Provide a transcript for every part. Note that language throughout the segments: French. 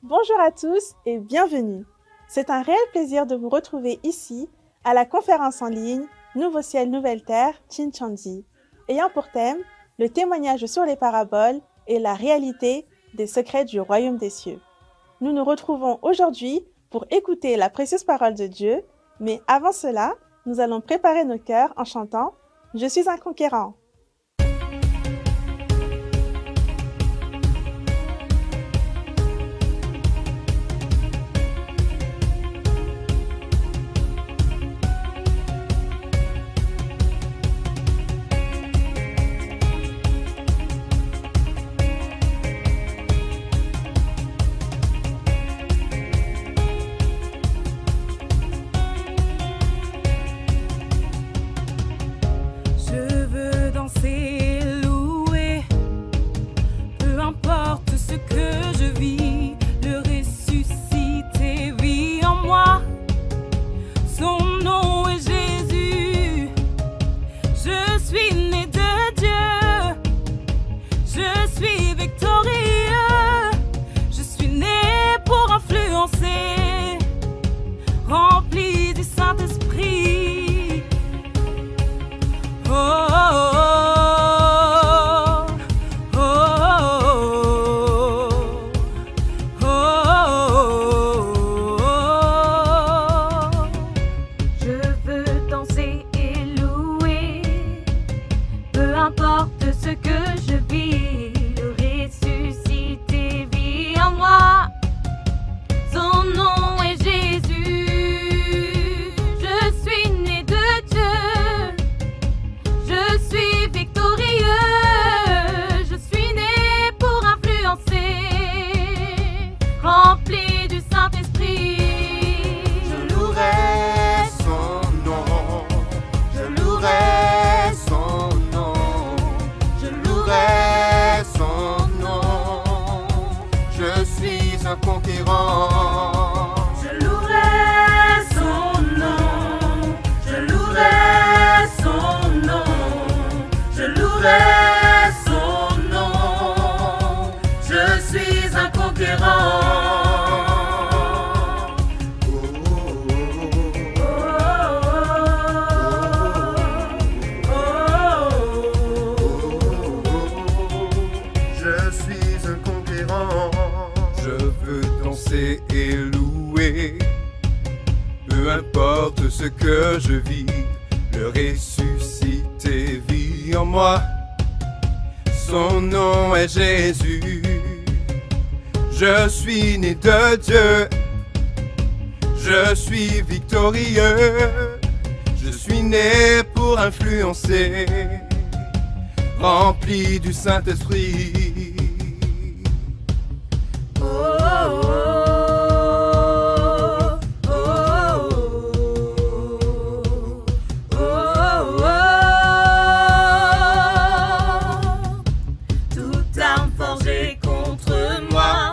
Bonjour à tous et bienvenue. C'est un réel plaisir de vous retrouver ici à la conférence en ligne Nouveau ciel, nouvelle terre, Chinchandi, ayant pour thème le témoignage sur les paraboles et la réalité des secrets du royaume des cieux. Nous nous retrouvons aujourd'hui pour écouter la précieuse parole de Dieu, mais avant cela, nous allons préparer nos cœurs en chantant « Je suis un conquérant ». Rempli du Saint-Esprit. Oh, oh, oh, oh, oh, oh. Je veux danser et louer, peu importe ce que je vis, le ressuscité vit en moi. Son nom est Jésus. Je suis né de Dieu. Je suis victorieux. Je suis né pour influencer. Rempli du Saint-Esprit. Je louerai son nom. Je louerai son nom. Je louerai son nom. Je suis un conquérant. Je louerai son nom. Je louerai son nom. Je louerai son nom. Je suis un conquérant. Je suis un conquérant. Je veux danser et louer, peu importe ce que je vis, le ressuscité vit en moi. Son nom est Jésus. Je suis né de Dieu. Je suis victorieux. Je suis né pour influencer, rempli du Saint-Esprit. Oh, oh, oh, oh, oh, oh. Toute arme forgée contre moi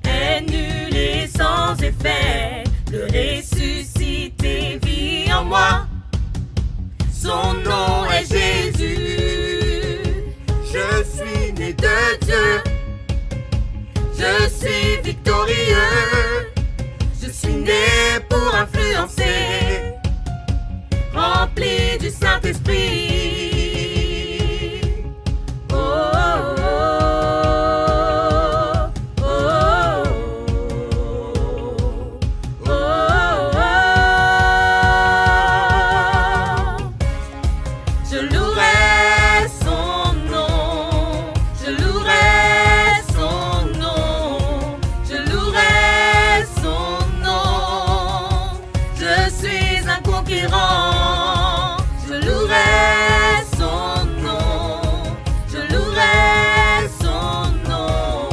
est nulle et sans effet. Le ressuscité vit en moi. Son nom est Jésus. Je suis né de Dieu. Je suis victorieux. Je suis né pour influencer. Rempli du Saint-Esprit. Oh, oh, oh, oh, oh, oh, oh. Je louerai son nom. Je louerai son nom. Je louerai son nom. Je suis un conquérant. Je louerai son nom. Je louerai son nom.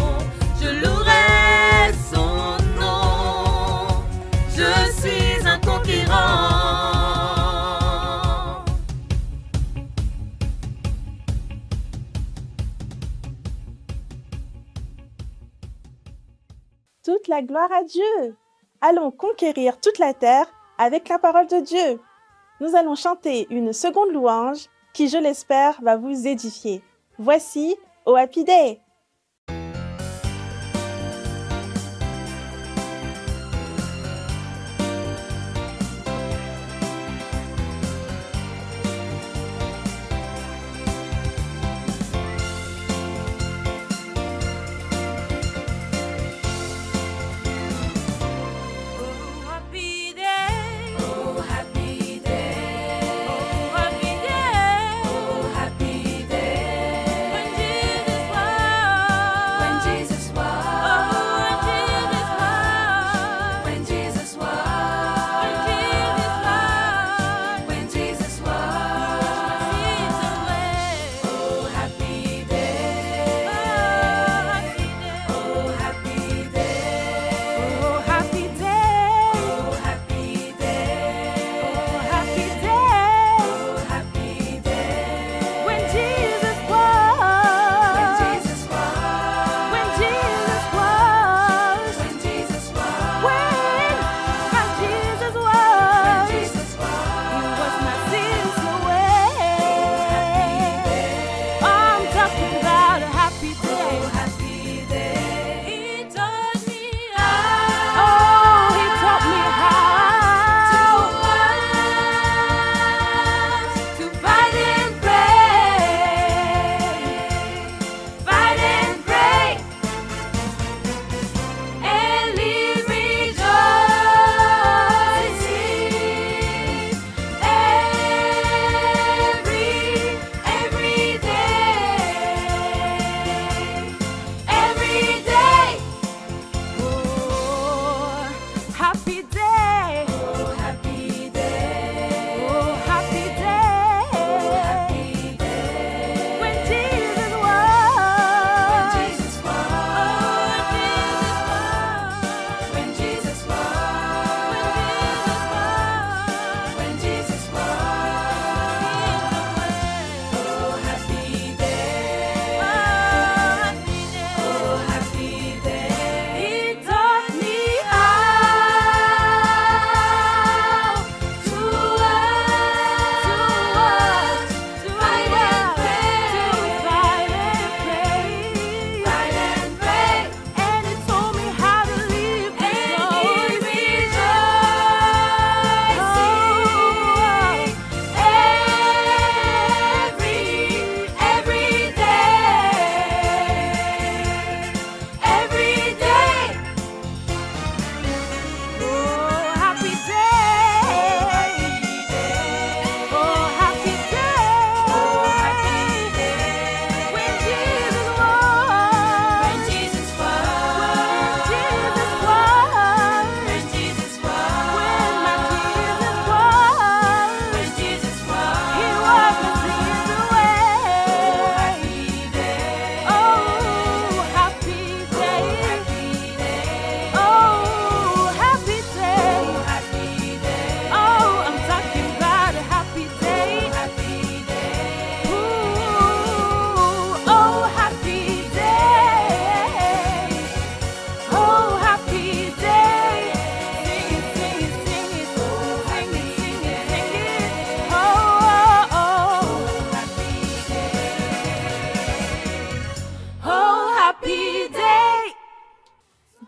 Je louerai son nom. Je suis un conquérant. Toute la gloire à Dieu. Allons conquérir toute la terre avec la parole de Dieu. Nous allons chanter une seconde louange qui, je l'espère, va vous édifier. Voici Oh Happy Day.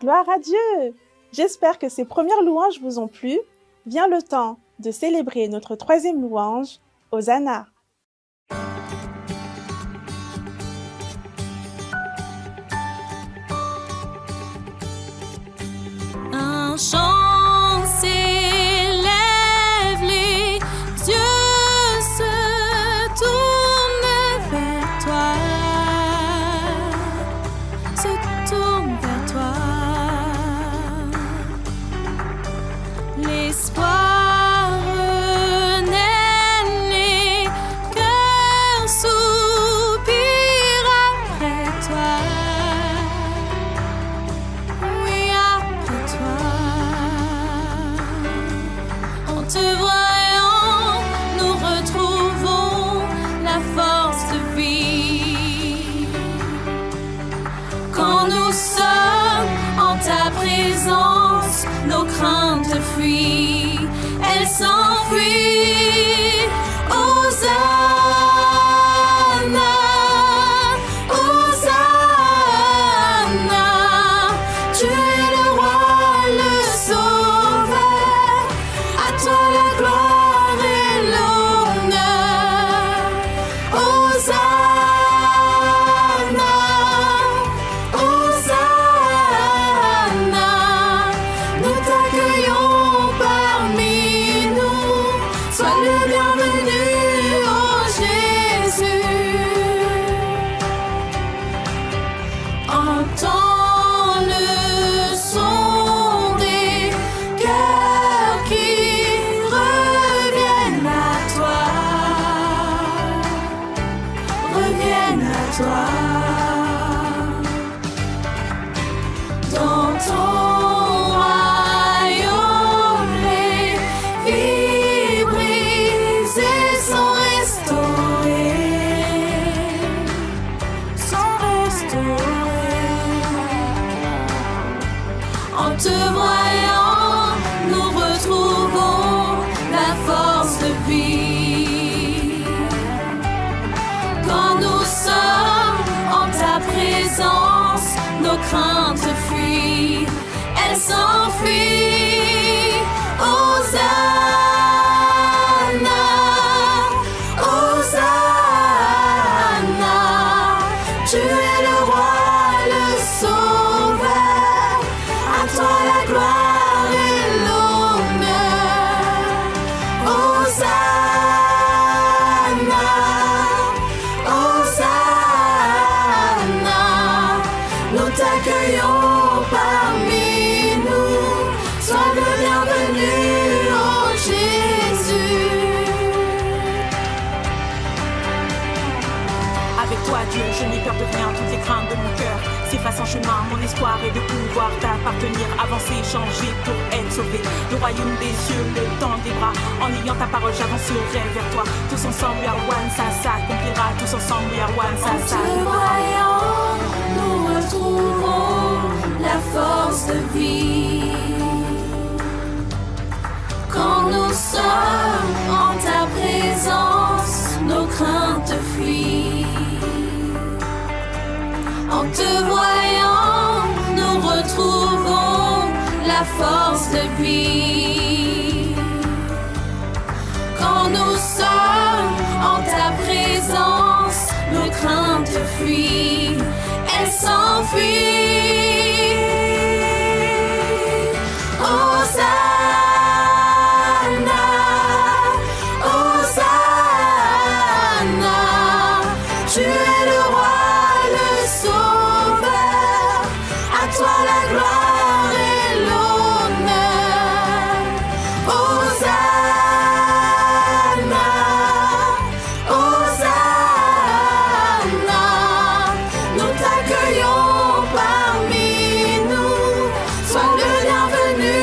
Gloire à Dieu! J'espère que ces premières louanges vous ont plu. Vient le temps de célébrer notre troisième louange, Hosanna. Un chant s'élève, les yeux se tournent vers toi, se tournent vers toi. L'espoir renaît, les cœurs soupirent après toi. Oui, après toi. En te voyant, nous retrouvons la force de vie. Quand nous sommes en ta présence, nos craintes fuient, elles s'enfuient. Hosanna, Hosanna, tu es le roi, le sauveur, à toi la gloire et l'honneur. Hosanna, Hosanna, nous t'accueillons parmi nous. Sois le bienvenu, oh Jésus. Entends le son des cœurs qui reviennent à toi, reviennent à toi. Dans ton royaume, les vies brisées sont restaurées, sont restaurées. En te voyant, nous retrouvons la force de vie. Quand nous sommes en ta présence, nos craintes fuient, elles s'enfuient. Hosanna, Hosanna, tu es le roi, le sauveur, à toi la gloire et l'honneur. Hosanna, Hosanna, nous t'accueillons parmi nous. Sois le bienvenu, oh Jésus. Avec toi, Dieu, je n'ai peur de rien, toutes les craintes de mon cœur s'effacent en chemin. Mon espoir est de pouvoir t'appartenir, avancer, changer pour être sauvé. Le royaume des cieux, le temps des bras. En ayant ta parole, j'avancerai vers toi. Tous ensemble, we are one, ça s'accomplira. Tous ensemble, we are one, ça En te s'accomplira. voyant, nous retrouvons la force de vie. Quand nous sommes en ta présence, nos craintes fuient. En te voyant, nous retrouvons la force de vie. Quand nous sommes en ta présence, nos craintes fuient, elles s'enfuient. Hosanna, Hosanna, tu es le roi, le sauveur, à toi la gloire et l'honneur. Hosanna, Hosanna, nous t'accueillons parmi nous. Sois le bienvenu,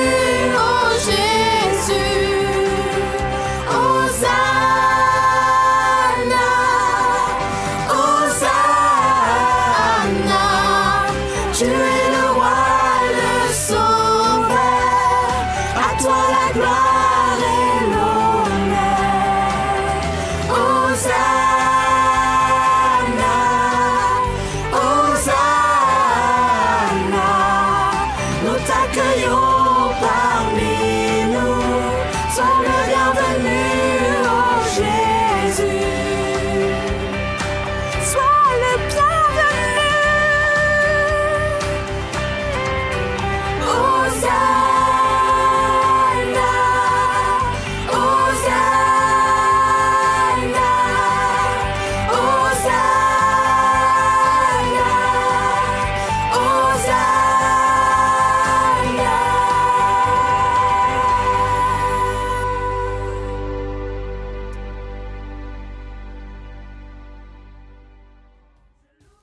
oh Jésus. Hosanna, Hosanna.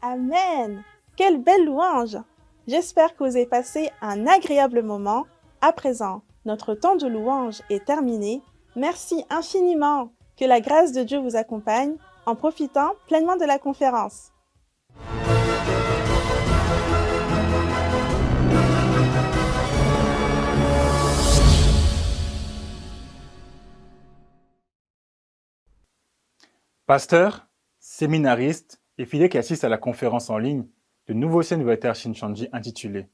Amen. Quelle belle louange. J'espère que vous avez passé un agréable moment. À présent, notre temps de louange est terminé. Merci infiniment. Que la grâce de Dieu vous accompagne en profitant pleinement de la conférence. Pasteurs, séminaristes et fidèles qui assistent à la conférence en ligne de Nouveau Ciel Nouvelle Terre Shincheonji intitulée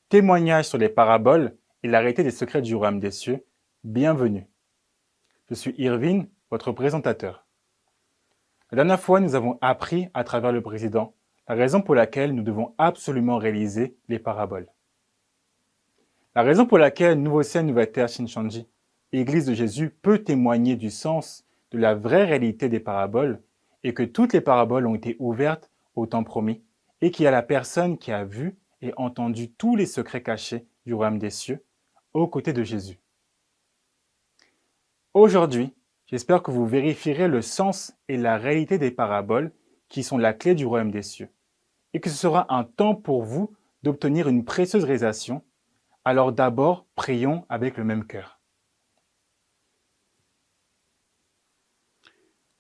Témoignages sur les paraboles et la réalité des secrets du royaume des cieux, bienvenue. Je suis Irvine, votre présentateur. La dernière fois, nous avons appris à travers le président la raison pour laquelle nous devons absolument réaliser les paraboles. La raison pour laquelle Nouveau Ciel Nouvelle Terre Shincheonji, Église de Jésus, peut témoigner du sens de la vraie réalité des paraboles et que toutes les paraboles ont été ouvertes au temps promis et qu'il y a la personne qui a vu et entendu tous les secrets cachés du royaume des cieux aux côtés de Jésus. Aujourd'hui, j'espère que vous vérifierez le sens et la réalité des paraboles qui sont la clé du royaume des cieux et que ce sera un temps pour vous d'obtenir une précieuse réalisation. Alors d'abord, prions avec le même cœur.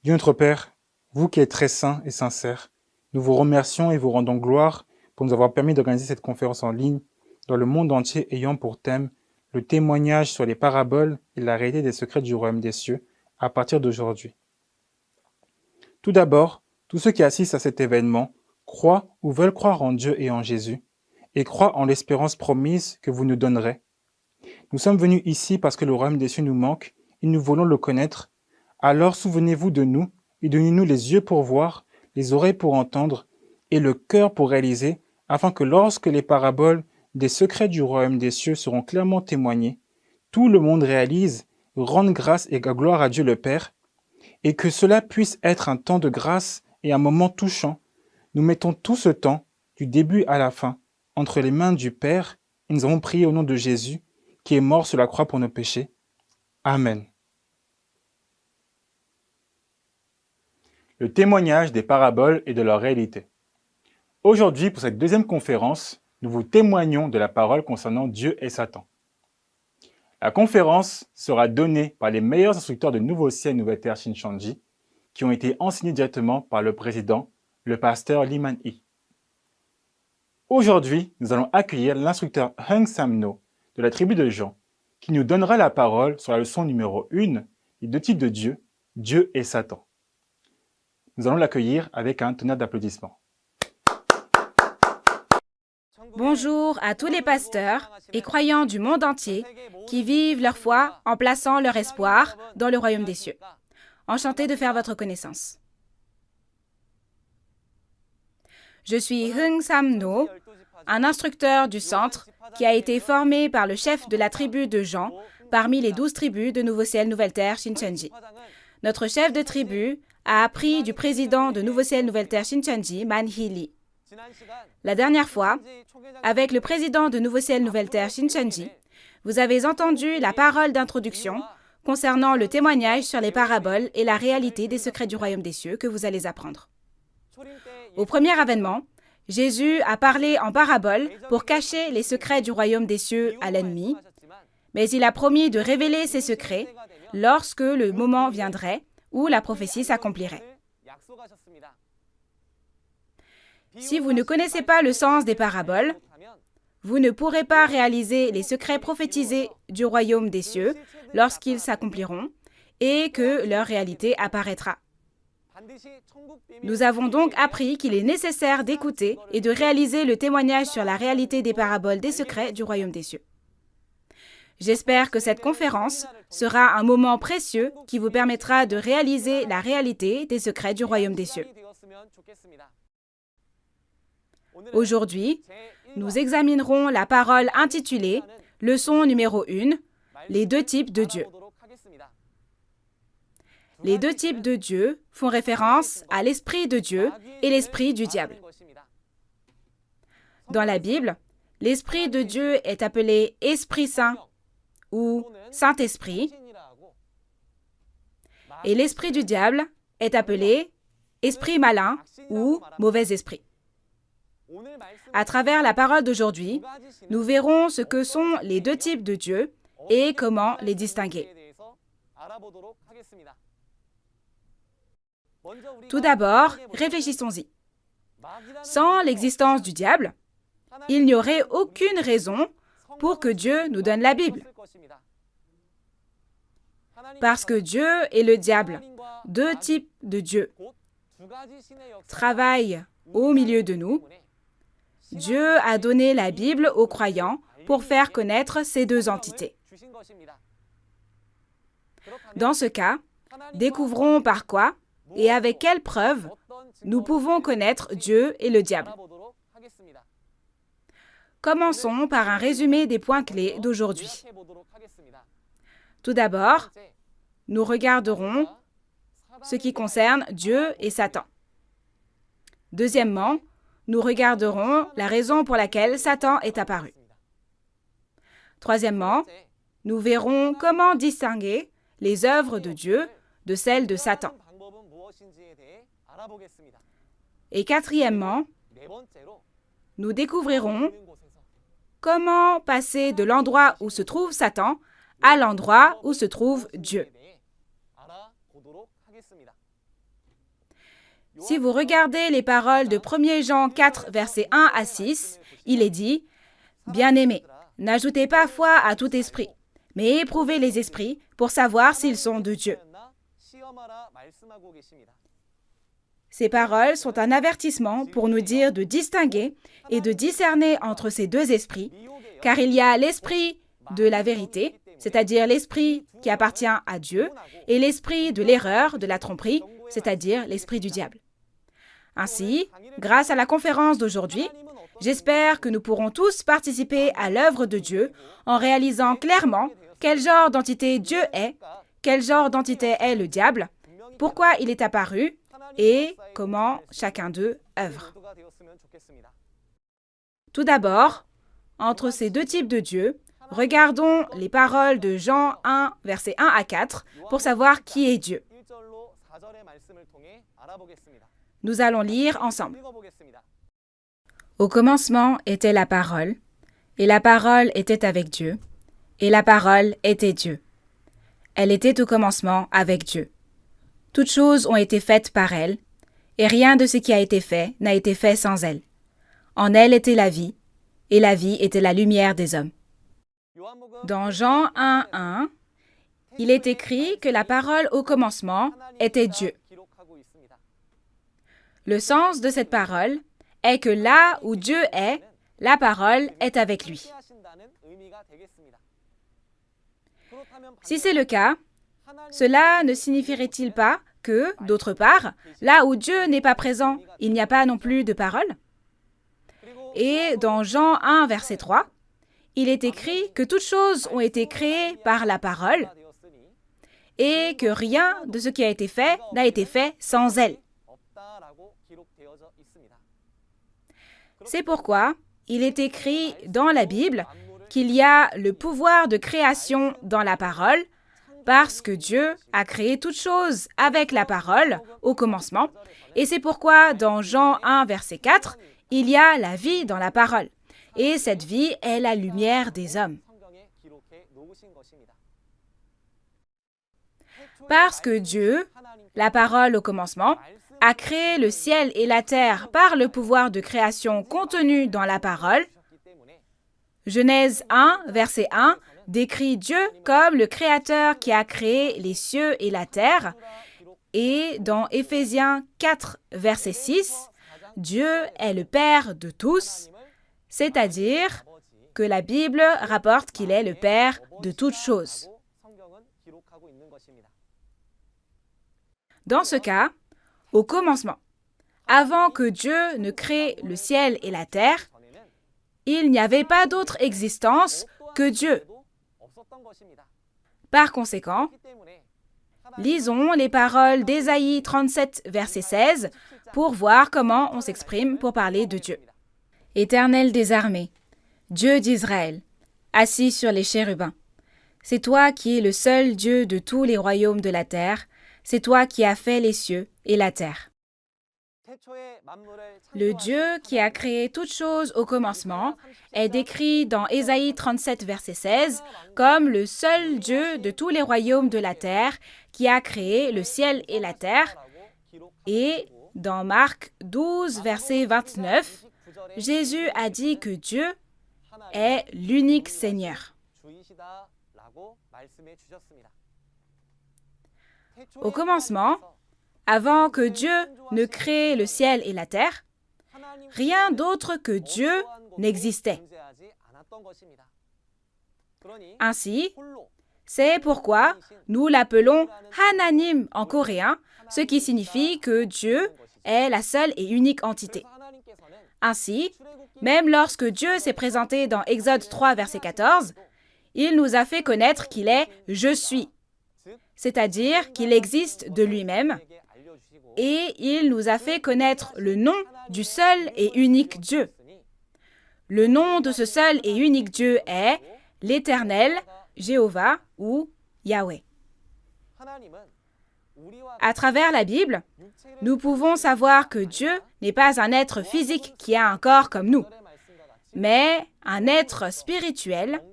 Dieu notre Père, vous qui êtes très saint et sincère, nous vous remercions et vous rendons gloire pour nous avoir permis d'organiser cette conférence en ligne dans le monde entier ayant pour thème le témoignage sur les paraboles et la réalité des secrets du royaume des cieux à partir d'aujourd'hui. Tout d'abord, tous ceux qui assistent à cet événement croient ou veulent croire en Dieu et en Jésus et croient en l'espérance promise que vous nous donnerez. Nous sommes venus ici parce que le royaume des cieux nous manque et nous voulons le connaître. Alors souvenez-vous de nous et donnez-nous les yeux pour voir, les oreilles pour entendre et le cœur pour réaliser, afin que lorsque les paraboles des secrets du royaume des cieux seront clairement témoignés, tout le monde réalise, rende grâce et gloire à Dieu le Père, et que cela puisse être un temps de grâce et un moment touchant. Nous mettons tout ce temps, du début à la fin, entre les mains du Père, et nous avons prié au nom de Jésus, qui est mort sur la croix pour nos péchés. Amen. Le témoignage des paraboles et de leur réalité. Aujourd'hui, pour cette deuxième conférence, nous vous témoignons de la parole concernant Dieu et Satan. La conférence sera donnée par les meilleurs instructeurs de Nouveau Ciel Nouvelle Terre Shincheonji, qui ont été enseignés directement par le président, le pasteur Lee Man-hee. Aujourd'hui, nous allons accueillir l'instructeur Hung Sam-no de la tribu de Jean, qui nous donnera la parole sur la leçon numéro 1, les deux types de Dieu, Dieu et Satan. Nous allons l'accueillir avec un tonnerre d'applaudissements. Bonjour à tous les pasteurs et croyants du monde entier qui vivent leur foi en plaçant leur espoir dans le royaume des cieux. Enchanté de faire votre connaissance. Je suis Hung Sam-no, un instructeur du centre qui a été formé par le chef de la tribu de Jean parmi les 12 tribus de Nouveau Ciel Nouvelle Terre Shincheonji. Notre chef de tribu a appris du président de Nouveau Ciel Nouvelle Terre Shincheonji, Man-hee Lee. La dernière fois, avec le président de Nouveau Ciel Nouvelle Terre Shincheonji, vous avez entendu la parole d'introduction concernant le témoignage sur les paraboles et la réalité des secrets du royaume des cieux que vous allez apprendre. Au premier avènement, Jésus a parlé en paraboles pour cacher les secrets du royaume des cieux à l'ennemi, mais il a promis de révéler ces secrets lorsque le moment viendrait où la prophétie s'accomplirait. Si vous ne connaissez pas le sens des paraboles, vous ne pourrez pas réaliser les secrets prophétisés du royaume des cieux lorsqu'ils s'accompliront et que leur réalité apparaîtra. Nous avons donc appris qu'il est nécessaire d'écouter et de réaliser le témoignage sur la réalité des paraboles des secrets du royaume des cieux. J'espère que cette conférence sera un moment précieux qui vous permettra de réaliser la réalité des secrets du royaume des cieux. Aujourd'hui, nous examinerons la parole intitulée « Leçon numéro 1 » Les deux types de Dieu. Les deux types de Dieu font référence à l'Esprit de Dieu et l'Esprit du diable. Dans la Bible, l'Esprit de Dieu est appelé Esprit Saint ou Saint-Esprit et l'Esprit du diable est appelé Esprit malin ou Mauvais Esprit. À travers la parole d'aujourd'hui, nous verrons ce que sont les deux types de Dieu et comment les distinguer. Tout d'abord, réfléchissons-y. Sans l'existence du diable, il n'y aurait aucune raison pour que Dieu nous donne la Bible. Parce que Dieu et le diable, deux types de Dieu, travaillent au milieu de nous. Dieu a donné la Bible aux croyants pour faire connaître ces deux entités. Dans ce cas, découvrons par quoi et avec quelles preuves nous pouvons connaître Dieu et le diable. Commençons par un résumé des points clés d'aujourd'hui. Tout d'abord, nous regarderons ce qui concerne Dieu et Satan. Deuxièmement, nous regarderons la raison pour laquelle Satan est apparu. Troisièmement, nous verrons comment distinguer les œuvres de Dieu de celles de Satan. Et quatrièmement, nous découvrirons comment passer de l'endroit où se trouve Satan à l'endroit où se trouve Dieu. Si vous regardez les paroles de 1 Jean 4, versets 1 à 6, il est dit « Bien-aimés, n'ajoutez pas foi à tout esprit, mais éprouvez les esprits pour savoir s'ils sont de Dieu. » Ces paroles sont un avertissement pour nous dire de distinguer et de discerner entre ces deux esprits, car il y a l'esprit de la vérité, c'est-à-dire l'esprit qui appartient à Dieu, et l'esprit de l'erreur, de la tromperie, c'est-à-dire l'esprit du diable. Ainsi, grâce à la conférence d'aujourd'hui, j'espère que nous pourrons tous participer à l'œuvre de Dieu en réalisant clairement quel genre d'entité Dieu est, quel genre d'entité est le diable, pourquoi il est apparu et comment chacun d'eux œuvre. Tout d'abord, entre ces deux types de Dieu, regardons les paroles de Jean 1, versets 1 à 4, pour savoir qui est Dieu. Nous allons lire ensemble. Au commencement était la parole, et la parole était avec Dieu, et la parole était Dieu. Elle était au commencement avec Dieu. Toutes choses ont été faites par elle, et rien de ce qui a été fait n'a été fait sans elle. En elle était la vie, et la vie était la lumière des hommes. Dans Jean 1, 1, il est écrit que la parole au commencement était Dieu. Le sens de cette parole est que là où Dieu est, la parole est avec lui. Si c'est le cas, cela ne signifierait-il pas que, d'autre part, là où Dieu n'est pas présent, il n'y a pas non plus de parole? Et dans Jean 1, verset 3, il est écrit que toutes choses ont été créées par la parole et que rien de ce qui a été fait n'a été fait sans elle. C'est pourquoi il est écrit dans la Bible qu'il y a le pouvoir de création dans la parole parce que Dieu a créé toutes choses avec la parole au commencement. Et c'est pourquoi dans Jean 1, verset 4, il y a la vie dans la parole. Et cette vie est la lumière des hommes. Parce que Dieu, la parole au commencement, a créé le ciel et la terre par le pouvoir de création contenu dans la parole, Genèse 1, verset 1, décrit Dieu comme le Créateur qui a créé les cieux et la terre. Et dans Éphésiens 4, verset 6, Dieu est le Père de tous, c'est-à-dire que la Bible rapporte qu'il est le Père de toutes choses. Dans ce cas, au commencement, avant que Dieu ne crée le ciel et la terre, il n'y avait pas d'autre existence que Dieu. Par conséquent, lisons les paroles d'Ésaïe 37, verset 16, pour voir comment on s'exprime pour parler de Dieu. Éternel des armées, Dieu d'Israël, assis sur les chérubins, c'est toi qui es le seul Dieu de tous les royaumes de la terre, c'est toi qui as fait les cieux et la terre. Le Dieu qui a créé toutes choses au commencement est décrit dans Ésaïe 37, verset 16, comme le seul Dieu de tous les royaumes de la terre qui a créé le ciel et la terre. Et dans Marc 12, verset 29, Jésus a dit que Dieu est l'unique Seigneur. Au commencement, avant que Dieu ne crée le ciel et la terre, rien d'autre que Dieu n'existait. Ainsi, c'est pourquoi nous l'appelons Hananim en coréen, ce qui signifie que Dieu est la seule et unique entité. Ainsi, même lorsque Dieu s'est présenté dans Exode 3, verset 14, il nous a fait connaître qu'il est « Je suis », c'est-à-dire qu'il existe de lui-même, et il nous a fait connaître le nom du seul et unique Dieu. Le nom de ce seul et unique Dieu est l'Éternel, Jéhovah ou Yahweh. À travers la Bible, nous pouvons savoir que Dieu n'est pas un être physique qui a un corps comme nous, mais un être spirituel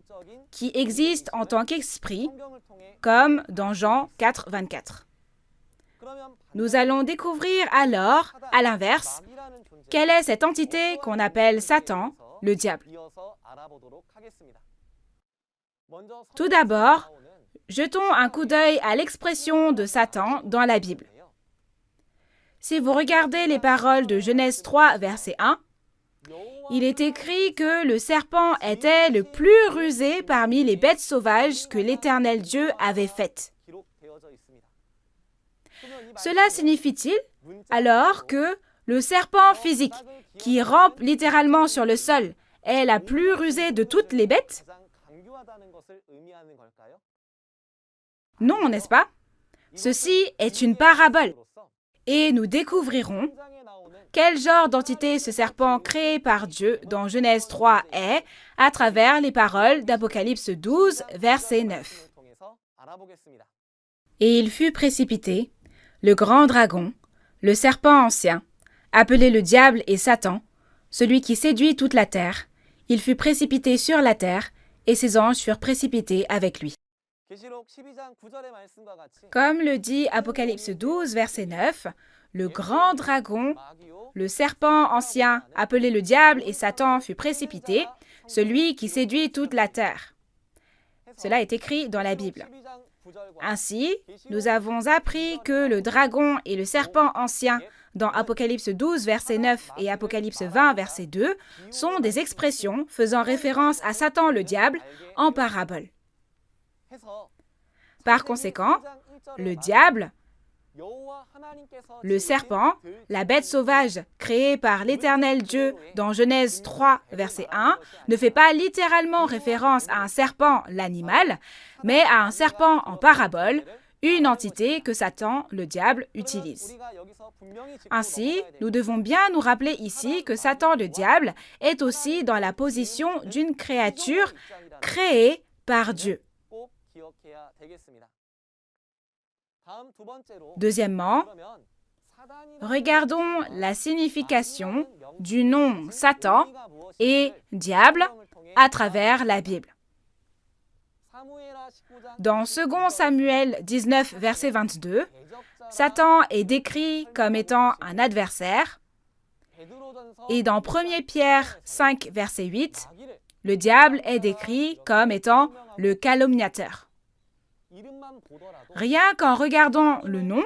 qui existe en tant qu'esprit, comme dans Jean 4, 24. Nous allons découvrir alors, à l'inverse, quelle est cette entité qu'on appelle Satan, le diable. Tout d'abord, jetons un coup d'œil à l'expression de Satan dans la Bible. Si vous regardez les paroles de Genèse 3, verset 1, il est écrit que le serpent était le plus rusé parmi les bêtes sauvages que l'Éternel Dieu avait faites. Cela signifie-t-il alors que le serpent physique, qui rampe littéralement sur le sol, est la plus rusée de toutes les bêtes? Non, n'est-ce pas? Ceci est une parabole. Et nous découvrirons quel genre d'entité ce serpent créé par Dieu dans Genèse 3 est à travers les paroles d'Apocalypse 12, verset 9. Et il fut précipité, le grand dragon, le serpent ancien, appelé le diable et Satan, celui qui séduit toute la terre. Il fut précipité sur la terre, et ses anges furent précipités avec lui. Comme le dit Apocalypse 12, verset 9, le grand dragon, le serpent ancien, appelé le diable et Satan, fut précipité, celui qui séduit toute la terre. Cela est écrit dans la Bible. Ainsi, nous avons appris que le dragon et le serpent ancien dans Apocalypse 12, verset 9 et Apocalypse 20, verset 2, sont des expressions faisant référence à Satan le diable en parabole. Par conséquent, le diable, le serpent, la bête sauvage créée par l'Éternel Dieu dans Genèse 3, verset 1, ne fait pas littéralement référence à un serpent, l'animal, mais à un serpent en parabole, une entité que Satan, le diable, utilise. Ainsi, nous devons bien nous rappeler ici que Satan, le diable, est aussi dans la position d'une créature créée par Dieu. Deuxièmement, regardons la signification du nom Satan et diable à travers la Bible. Dans 2 Samuel 19, verset 22, Satan est décrit comme étant un adversaire, et dans 1 Pierre 5, verset 8, le diable est décrit comme étant le calomniateur. Rien qu'en regardant le nom,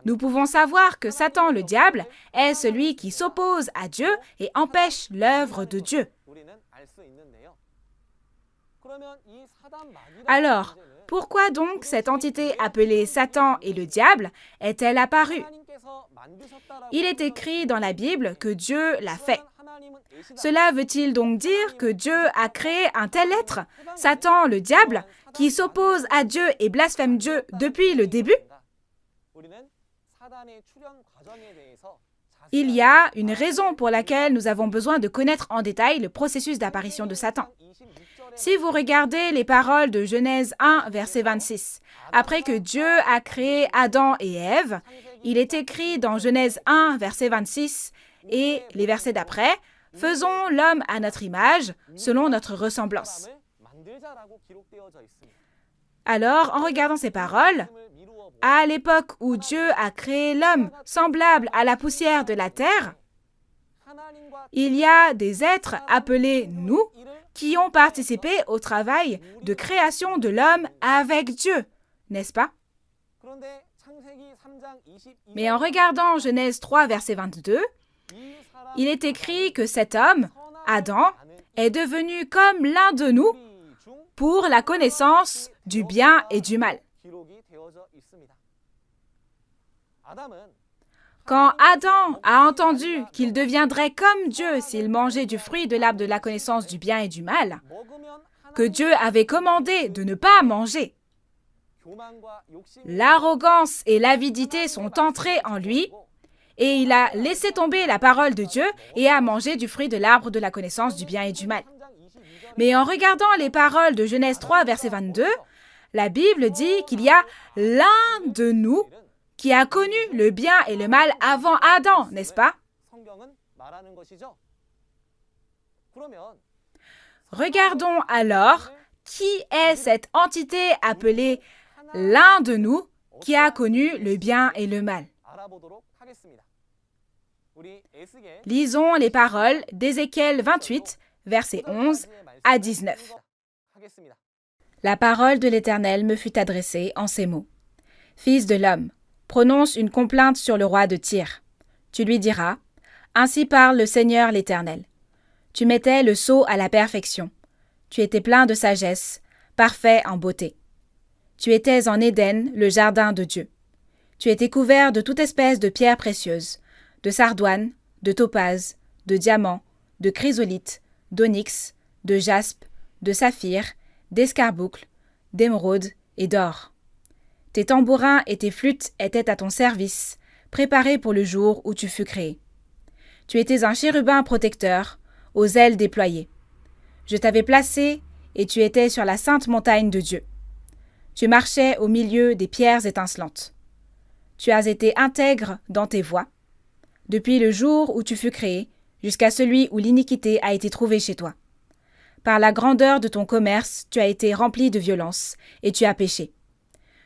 nous pouvons savoir que Satan le diable est celui qui s'oppose à Dieu et empêche l'œuvre de Dieu. Alors, pourquoi donc cette entité appelée Satan et le diable est-elle apparue? Il est écrit dans la Bible que Dieu l'a fait. Cela veut-il donc dire que Dieu a créé un tel être, Satan le diable, qui s'oppose à Dieu et blasphème Dieu depuis le début? Il y a une raison pour laquelle nous avons besoin de connaître en détail le processus d'apparition de Satan. Si vous regardez les paroles de Genèse 1, verset 26, après que Dieu a créé Adam et Ève, Il est écrit dans Genèse 1, verset 26, et les versets d'après, « Faisons l'homme à notre image, selon notre ressemblance. » Alors, en regardant ces paroles, à l'époque où Dieu a créé l'homme semblable à la poussière de la terre, il y a des êtres appelés nous qui ont participé au travail de création de l'homme avec Dieu, n'est-ce pas? Mais en regardant Genèse 3, verset 22, il est écrit que cet homme, Adam, est devenu comme l'un de nous pour la connaissance du bien et du mal. Quand Adam a entendu qu'il deviendrait comme Dieu s'il mangeait du fruit de l'arbre de la connaissance du bien et du mal, que Dieu avait commandé de ne pas manger, l'arrogance et l'avidité sont entrées en lui et il a laissé tomber la parole de Dieu et a mangé du fruit de l'arbre de la connaissance du bien et du mal. Mais en regardant les paroles de Genèse 3, verset 22, la Bible dit qu'il y a l'un de nous qui a connu le bien et le mal avant Adam, n'est-ce pas? Regardons alors qui est cette entité appelée l'un de nous qui a connu le bien et le mal. Lisons les paroles d'Ézéchiel 28, versets 11 à 19. La parole de l'Éternel me fut adressée en ces mots. Fils de l'homme, prononce une complainte sur le roi de Tyr. Tu lui diras, ainsi parle le Seigneur l'Éternel. Tu mettais le sceau à la perfection. Tu étais plein de sagesse, parfait en beauté. Tu étais en Éden, le jardin de Dieu. Tu étais couvert de toute espèce de pierres précieuses, de sardoine, de topaze, de diamant, de chrysolite, d'onyx, de jaspe, de saphir, d'escarboucle, d'émeraude et d'or. Tes tambourins et tes flûtes étaient à ton service, préparés pour le jour où tu fus créé. Tu étais un chérubin protecteur, aux ailes déployées. Je t'avais placé et tu étais sur la sainte montagne de Dieu. Tu marchais au milieu des pierres étincelantes. Tu as été intègre dans tes voies, depuis le jour où tu fus créé, jusqu'à celui où l'iniquité a été trouvée chez toi. Par la grandeur de ton commerce, tu as été rempli de violence, et tu as péché.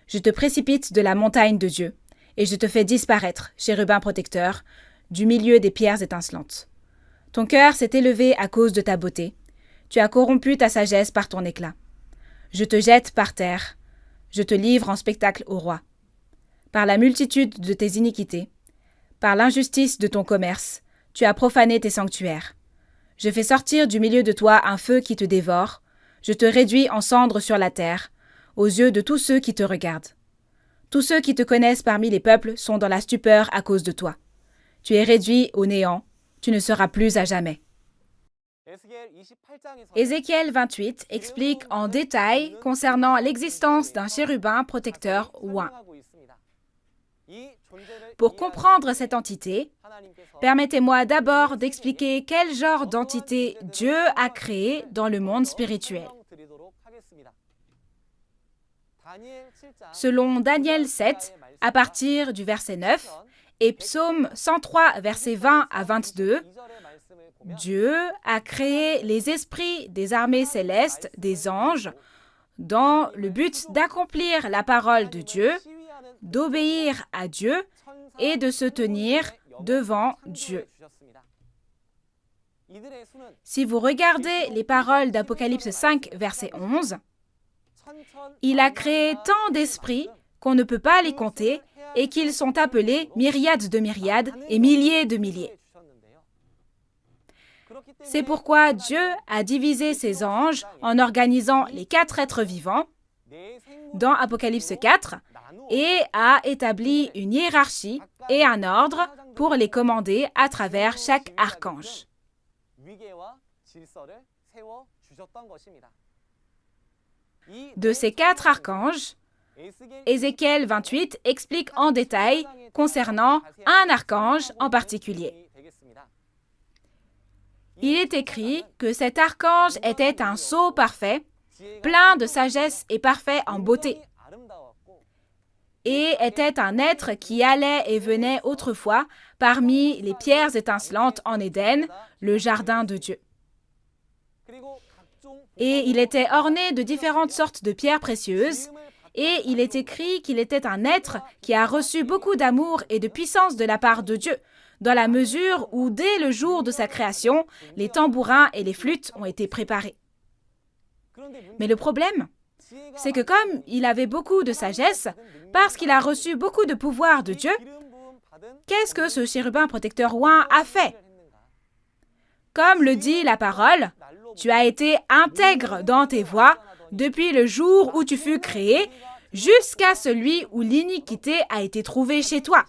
Je te précipite de la montagne de Dieu, et je te fais disparaître, chérubin protecteur, du milieu des pierres étincelantes. Ton cœur s'est élevé à cause de ta beauté. Tu as corrompu ta sagesse par ton éclat. Je te jette par terre. Je te livre en spectacle au roi. Par la multitude de tes iniquités, par l'injustice de ton commerce, tu as profané tes sanctuaires. Je fais sortir du milieu de toi un feu qui te dévore. Je te réduis en cendres sur la terre, aux yeux de tous ceux qui te regardent. Tous ceux qui te connaissent parmi les peuples sont dans la stupeur à cause de toi. Tu es réduit au néant. Tu ne seras plus à jamais. Ézéchiel 28 explique en détail concernant l'existence d'un chérubin protecteur ou un. Pour comprendre cette entité, permettez-moi d'abord d'expliquer quel genre d'entité Dieu a créé dans le monde spirituel. Selon Daniel 7, à partir du verset 9, et Psaume 103, versets 20 à 22, Dieu a créé les esprits des armées célestes, des anges, dans le but d'accomplir la parole de Dieu, d'obéir à Dieu et de se tenir devant Dieu. Si vous regardez les paroles d'Apocalypse 5, verset 11, il a créé tant d'esprits qu'on ne peut pas les compter et qu'ils sont appelés myriades de myriades et milliers de milliers. C'est pourquoi Dieu a divisé ses anges en organisant les 4 êtres vivants dans Apocalypse 4 et a établi une hiérarchie et un ordre pour les commander à travers chaque archange. De ces 4 archanges, Ézéchiel 28 explique en détail concernant un archange en particulier. Il est écrit que cet archange était un sceau parfait, plein de sagesse et parfait en beauté. et était un être qui allait et venait autrefois parmi les pierres étincelantes en Éden, le jardin de Dieu. Et il était orné de différentes sortes de pierres précieuses, et il est écrit qu'il était un être qui a reçu beaucoup d'amour et de puissance de la part de Dieu, dans la mesure où, dès le jour de sa création, les tambourins et les flûtes ont été préparés. Mais le problème, c'est que comme il avait beaucoup de sagesse, parce qu'il a reçu beaucoup de pouvoir de Dieu, qu'est-ce que ce chérubin protecteur oint a fait? Comme le dit la parole, tu as été intègre dans tes voies depuis le jour où tu fus créé, jusqu'à celui où l'iniquité a été trouvée chez toi.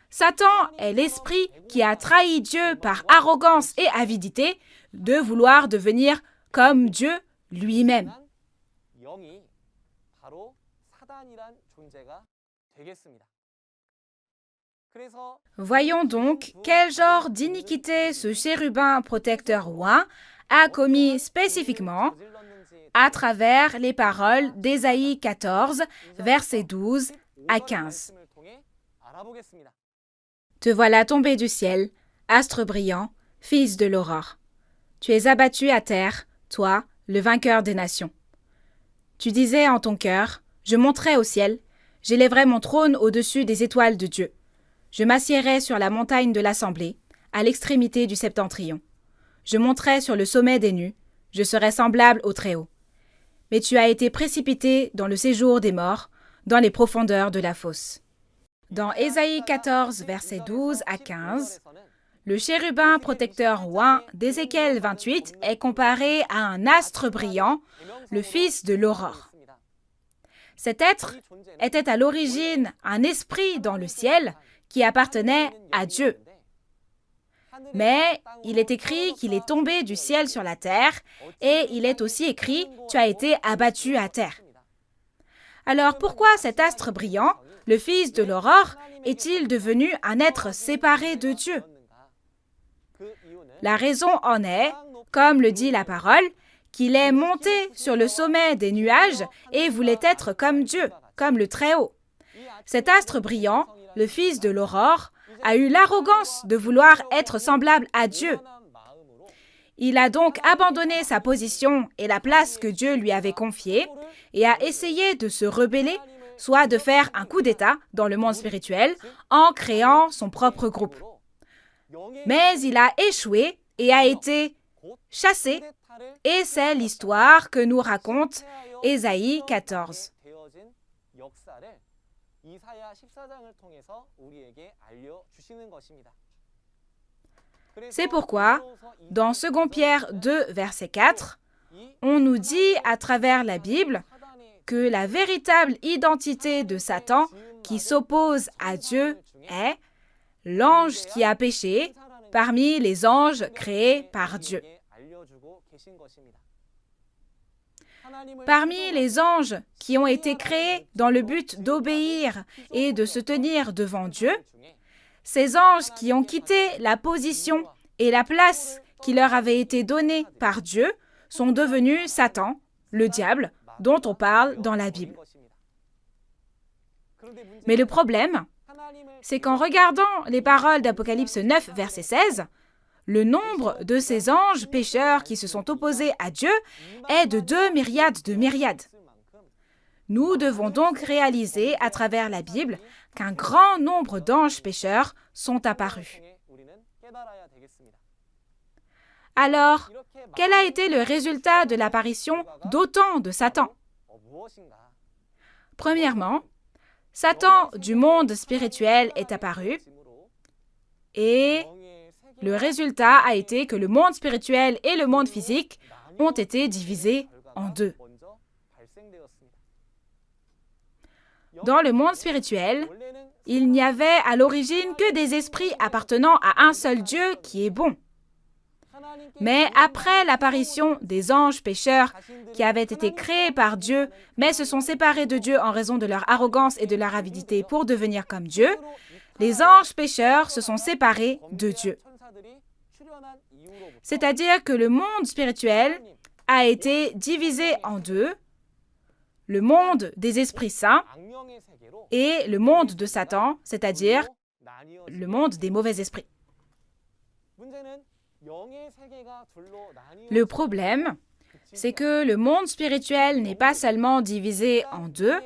Satan est l'esprit qui a trahi Dieu par arrogance et avidité de vouloir devenir comme Dieu lui-même. Voyons donc quel genre d'iniquité ce chérubin protecteur oint a commis spécifiquement à travers les paroles d'Ésaïe 14, versets 12 à 15. Te voilà tombé du ciel, astre brillant, fils de l'aurore. Tu es abattu à terre, toi, le vainqueur des nations. Tu disais en ton cœur, je monterai au ciel, j'élèverai mon trône au-dessus des étoiles de Dieu. Je m'assiérai sur la montagne de l'assemblée, à l'extrémité du septentrion. Je monterai sur le sommet des nues, je serai semblable au Très-Haut. Mais tu as été précipité dans le séjour des morts, dans les profondeurs de la fosse. Dans Ésaïe 14, versets 12 à 15, le chérubin protecteur oint d'Ézéchiel 28 est comparé à un astre brillant, le fils de l'aurore. Cet être était à l'origine un esprit dans le ciel qui appartenait à Dieu. Mais il est écrit qu'il est tombé du ciel sur la terre et il est aussi écrit « Tu as été abattu à terre ». Alors pourquoi cet astre brillant, le fils de l'aurore, est-il devenu un être séparé de Dieu? La raison en est, comme le dit la parole, qu'il est monté sur le sommet des nuages et voulait être comme Dieu, comme le Très-Haut. Cet astre brillant, le fils de l'aurore, a eu l'arrogance de vouloir être semblable à Dieu. Il a donc abandonné sa position et la place que Dieu lui avait confiée et a essayé de se rebeller, soit de faire un coup d'État dans le monde spirituel en créant son propre groupe. Mais il a échoué et a été chassé, et c'est l'histoire que nous raconte Ésaïe 14. C'est pourquoi, dans 2 Pierre 2, verset 4, on nous dit à travers la Bible que la véritable identité de Satan qui s'oppose à Dieu est l'ange qui a péché parmi les anges créés par Dieu. Parmi les anges qui ont été créés dans le but d'obéir et de se tenir devant Dieu, ces anges qui ont quitté la position et la place qui leur avait été donnée par Dieu sont devenus Satan, le diable, dont on parle dans la Bible. Mais le problème, c'est qu'en regardant les paroles d'Apocalypse 9, verset 16, le nombre de ces anges pécheurs qui se sont opposés à Dieu est de 2 myriades de myriades. Nous devons donc réaliser à travers la Bible qu'un grand nombre d'anges pécheurs sont apparus. Alors, quel a été le résultat de l'apparition d'autant de Satan? Premièrement, Satan du monde spirituel est apparu et le résultat a été que le monde spirituel et le monde physique ont été divisés en deux. Dans le monde spirituel, il n'y avait à l'origine que des esprits appartenant à un seul Dieu qui est bon. Mais après l'apparition des anges pécheurs qui avaient été créés par Dieu, mais se sont séparés de Dieu en raison de leur arrogance et de leur avidité pour devenir comme Dieu, les anges pécheurs se sont séparés de Dieu. C'est-à-dire que le monde spirituel a été divisé en deux. le monde des esprits saints et le monde de Satan, c'est-à-dire le monde des mauvais esprits. Le problème, c'est que le monde spirituel n'est pas seulement divisé en deux,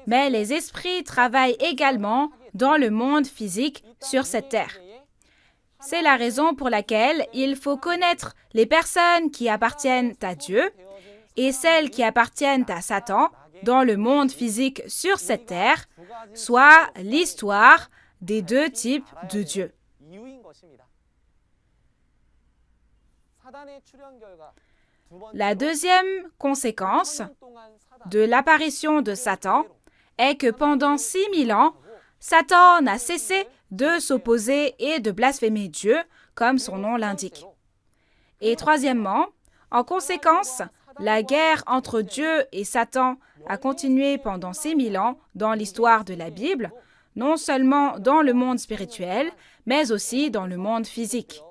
mais les esprits travaillent également dans le monde physique sur cette terre. C'est la raison pour laquelle il faut connaître les personnes qui appartiennent à Dieu et celles qui appartiennent à Satan dans le monde physique sur cette terre, soit l'histoire des deux types de Dieu. La deuxième conséquence de l'apparition de Satan est que pendant 6000 ans, Satan n'a cessé de s'opposer et de blasphémer Dieu, comme son nom l'indique. Et troisièmement, en conséquence, la guerre entre Dieu et Satan a continué pendant 6000 ans dans l'histoire de la Bible, non seulement dans le monde spirituel, mais aussi dans le monde physique.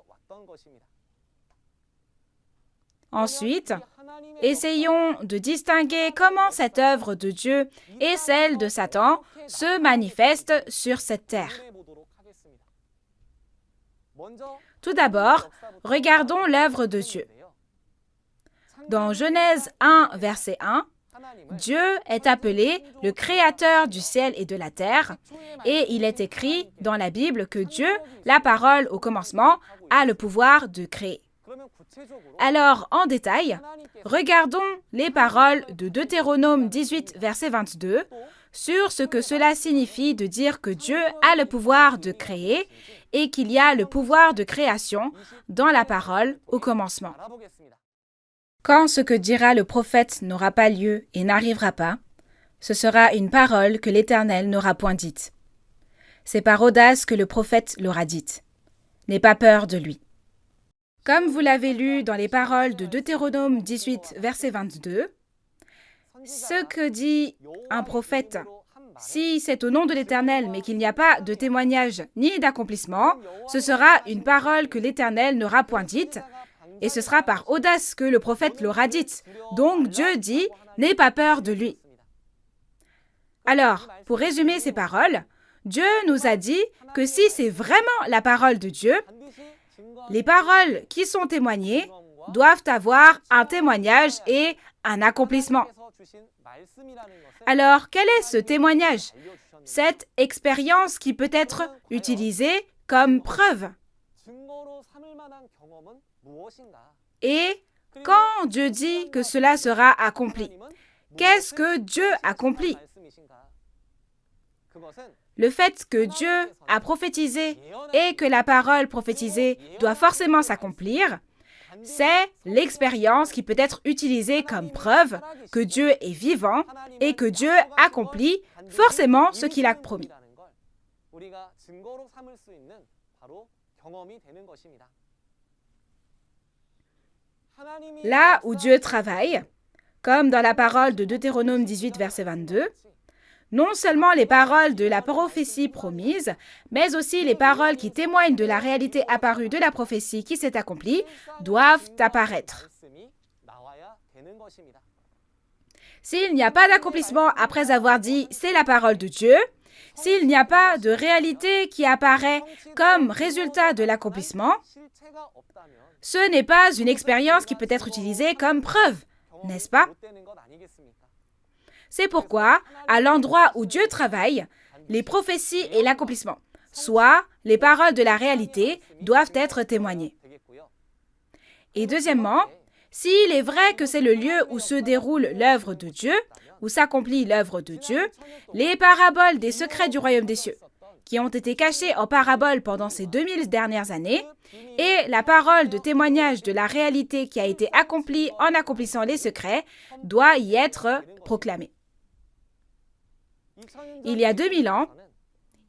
Ensuite, essayons de distinguer comment cette œuvre de Dieu et celle de Satan se manifestent sur cette terre. Tout d'abord, regardons l'œuvre de Dieu. Dans Genèse 1, verset 1, Dieu est appelé le Créateur du ciel et de la terre, et il est écrit dans la Bible que Dieu, la parole au commencement, a le pouvoir de créer. Alors, en détail, regardons les paroles de Deutéronome 18, verset 22, sur ce que cela signifie de dire que Dieu a le pouvoir de créer et qu'il y a le pouvoir de création dans la parole au commencement. Quand ce que dira le prophète n'aura pas lieu et n'arrivera pas, ce sera une parole que l'Éternel n'aura point dite. C'est par audace que le prophète l'aura dite. N'aie pas peur de lui. Comme vous l'avez lu dans les paroles de Deutéronome 18, verset 22, ce que dit un prophète, si c'est au nom de l'Éternel, mais qu'il n'y a pas de témoignage ni d'accomplissement, ce sera une parole que l'Éternel n'aura point dite, et ce sera par audace que le prophète l'aura dite. Donc Dieu dit, n'aie pas peur de lui. Alors, pour résumer ces paroles, Dieu nous a dit que si c'est vraiment la parole de Dieu, les paroles qui sont témoignées doivent avoir un témoignage et un accomplissement. Alors, quel est ce témoignage? Cette expérience qui peut être utilisée comme preuve. Et quand Dieu dit que cela sera accompli, qu'est-ce que Dieu accomplit? Le fait que Dieu a prophétisé et que la parole prophétisée doit forcément s'accomplir, c'est l'expérience qui peut être utilisée comme preuve que Dieu est vivant et que Dieu accomplit forcément ce qu'il a promis. Là où Dieu travaille, comme dans la parole de Deutéronome 18, verset 22, non seulement les paroles de la prophétie promise, mais aussi les paroles qui témoignent de la réalité apparue de la prophétie qui s'est accomplie, doivent apparaître. S'il n'y a pas d'accomplissement après avoir dit « c'est la parole de Dieu », s'il n'y a pas de réalité qui apparaît comme résultat de l'accomplissement, ce n'est pas une expérience qui peut être utilisée comme preuve, n'est-ce pas? C'est pourquoi, à l'endroit où Dieu travaille, les prophéties et l'accomplissement, soit les paroles de la réalité, doivent être témoignées. Et deuxièmement, s'il est vrai que c'est le lieu où se déroule l'œuvre de Dieu, où s'accomplit l'œuvre de Dieu, les paraboles des secrets du royaume des cieux, qui ont été cachés en paraboles pendant ces 2000 dernières années, et la parole de témoignage de la réalité qui a été accomplie en accomplissant les secrets, doit y être proclamée. Il y a 2000 ans,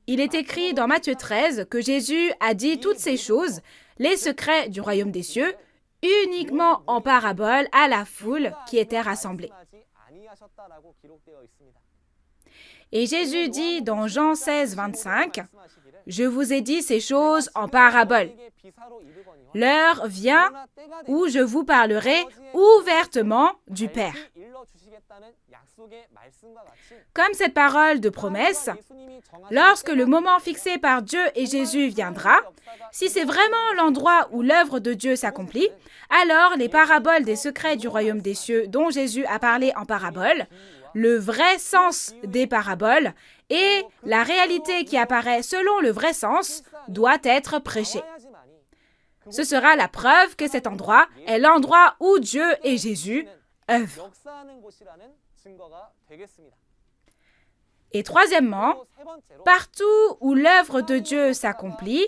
il est écrit dans Matthieu 13 que Jésus a dit toutes ces choses, les secrets du royaume des cieux, uniquement en parabole à la foule qui était rassemblée. Et Jésus dit dans Jean 16, 25, « Je vous ai dit ces choses en parabole. L'heure vient où je vous parlerai ouvertement du Père. » Comme cette parole de promesse, lorsque le moment fixé par Dieu et Jésus viendra, si c'est vraiment l'endroit où l'œuvre de Dieu s'accomplit, alors les paraboles des secrets du royaume des cieux dont Jésus a parlé en parabole, le vrai sens des paraboles et la réalité qui apparaît selon le vrai sens doit être prêchée. Ce sera la preuve que cet endroit est l'endroit où Dieu et Jésus œuvrent. Et troisièmement, partout où l'œuvre de Dieu s'accomplit,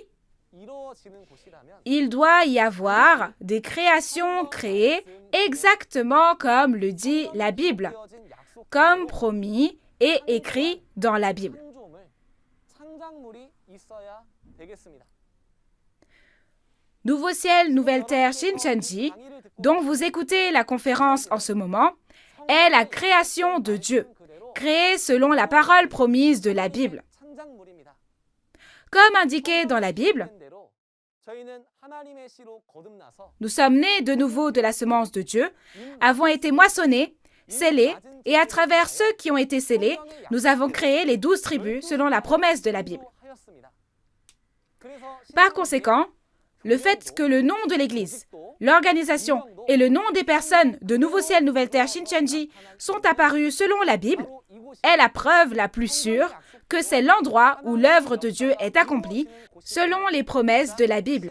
il doit y avoir des créations créées exactement comme le dit la Bible, comme promis et écrit dans la Bible. Nouveau ciel, nouvelle terre, Shincheonji, dont vous écoutez la conférence en ce moment, est la création de Dieu, créée selon la parole promise de la Bible. Comme indiqué dans la Bible, nous sommes nés de nouveau de la semence de Dieu, avons été moissonnés, scellés, et à travers ceux qui ont été scellés, nous avons créé les 12 tribus selon la promesse de la Bible. Par conséquent, le fait que le nom de l'Église, l'organisation et le nom des personnes de Nouveau Ciel, Nouvelle Terre, Shincheonji sont apparus selon la Bible est la preuve la plus sûre que c'est l'endroit où l'œuvre de Dieu est accomplie selon les promesses de la Bible.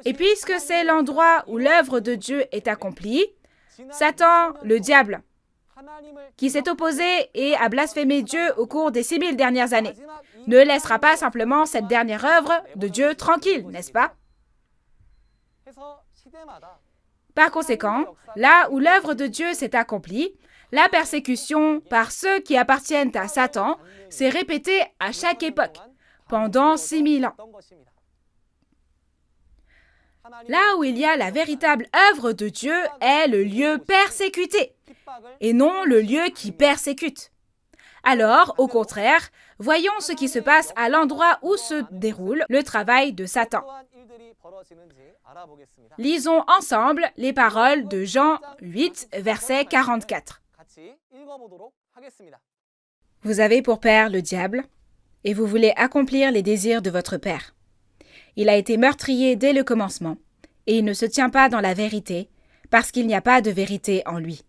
Et puisque c'est l'endroit où l'œuvre de Dieu est accomplie, Satan, le diable, qui s'est opposé et a blasphémé Dieu au cours des 6000 dernières années, ne laissera pas simplement cette dernière œuvre de Dieu tranquille, n'est-ce pas? Par conséquent, là où l'œuvre de Dieu s'est accomplie, la persécution par ceux qui appartiennent à Satan s'est répétée à chaque époque, pendant 6000 ans. Là où il y a la véritable œuvre de Dieu est le lieu persécuté, et non le lieu qui persécute. Alors, au contraire, voyons ce qui se passe à l'endroit où se déroule le travail de Satan. Lisons ensemble les paroles de Jean 8, verset 44. Vous avez pour père le diable, et vous voulez accomplir les désirs de votre père. Il a été meurtrier dès le commencement, et il ne se tient pas dans la vérité, parce qu'il n'y a pas de vérité en lui.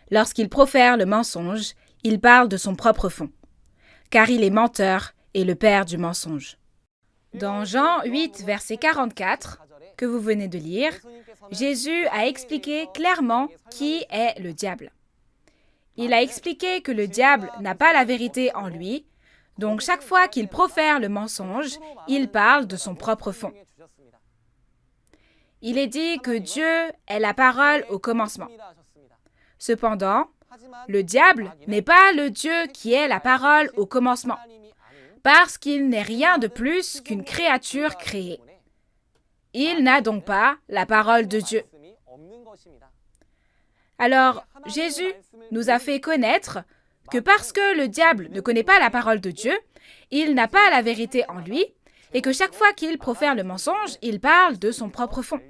Lorsqu'il profère le mensonge, il parle de son propre fond, car il est menteur et le père du mensonge. Dans Jean 8, verset 44, que vous venez de lire, Jésus a expliqué clairement qui est le diable. Il a expliqué que le diable n'a pas la vérité en lui, donc chaque fois qu'il profère le mensonge, il parle de son propre fond. Il est dit que Dieu est la parole au commencement. Cependant, le diable n'est pas le Dieu qui est la parole au commencement, parce qu'il n'est rien de plus qu'une créature créée. Il n'a donc pas la parole de Dieu. Alors, Jésus nous a fait connaître que parce que le diable ne connaît pas la parole de Dieu, il n'a pas la vérité en lui, et que chaque fois qu'il profère le mensonge, il parle de son propre fond.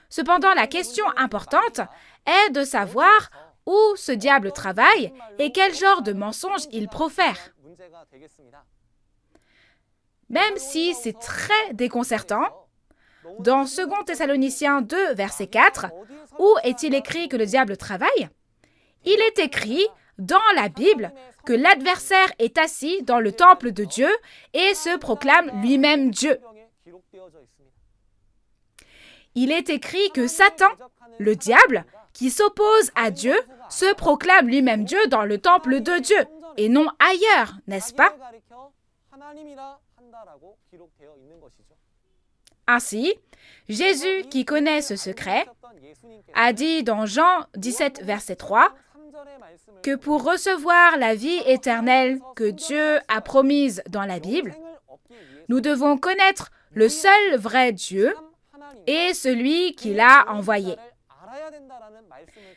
Cependant, la question importante est de savoir où ce diable travaille et quel genre de mensonge il profère. Même si c'est très déconcertant, dans 2 Thessaloniciens 2, verset 4, où est-il écrit que le diable travaille? Il est écrit dans la Bible que l'adversaire est assis dans le temple de Dieu et se proclame lui-même Dieu. Il est écrit que Satan, le diable, qui s'oppose à Dieu, se proclame lui-même Dieu dans le temple de Dieu, et non ailleurs, n'est-ce pas? Ainsi, Jésus, qui connaît ce secret, a dit dans Jean 17, verset 3, que pour recevoir la vie éternelle que Dieu a promise dans la Bible, nous devons connaître le seul vrai Dieu et celui qui l'a envoyé.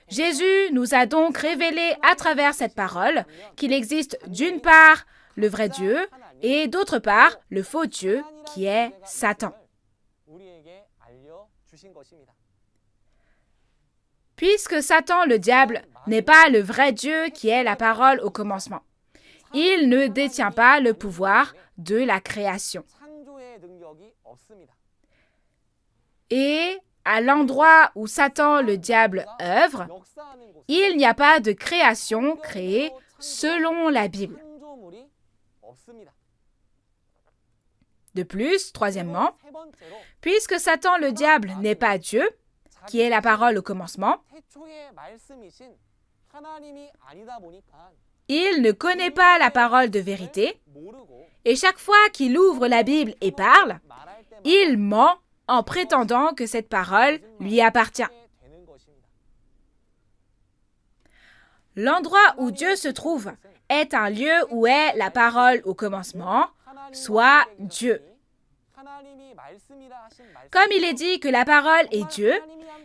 Jésus nous a donc révélé à travers cette parole qu'il existe d'une part le vrai Dieu et d'autre part le faux Dieu qui est Satan. Puisque Satan, le diable, n'est pas le vrai Dieu qui est la parole au commencement, il ne détient pas le pouvoir de la création. Et à l'endroit où Satan, le diable, œuvre, il n'y a pas de création créée selon la Bible. De plus, troisièmement, puisque Satan, le diable, n'est pas Dieu, qui est la parole au commencement, il ne connaît pas la parole de vérité, et chaque fois qu'il ouvre la Bible et parle, il ment en prétendant que cette parole lui appartient. L'endroit où Dieu se trouve est un lieu où est la parole au commencement, soit Dieu. Comme il est dit que la parole est Dieu,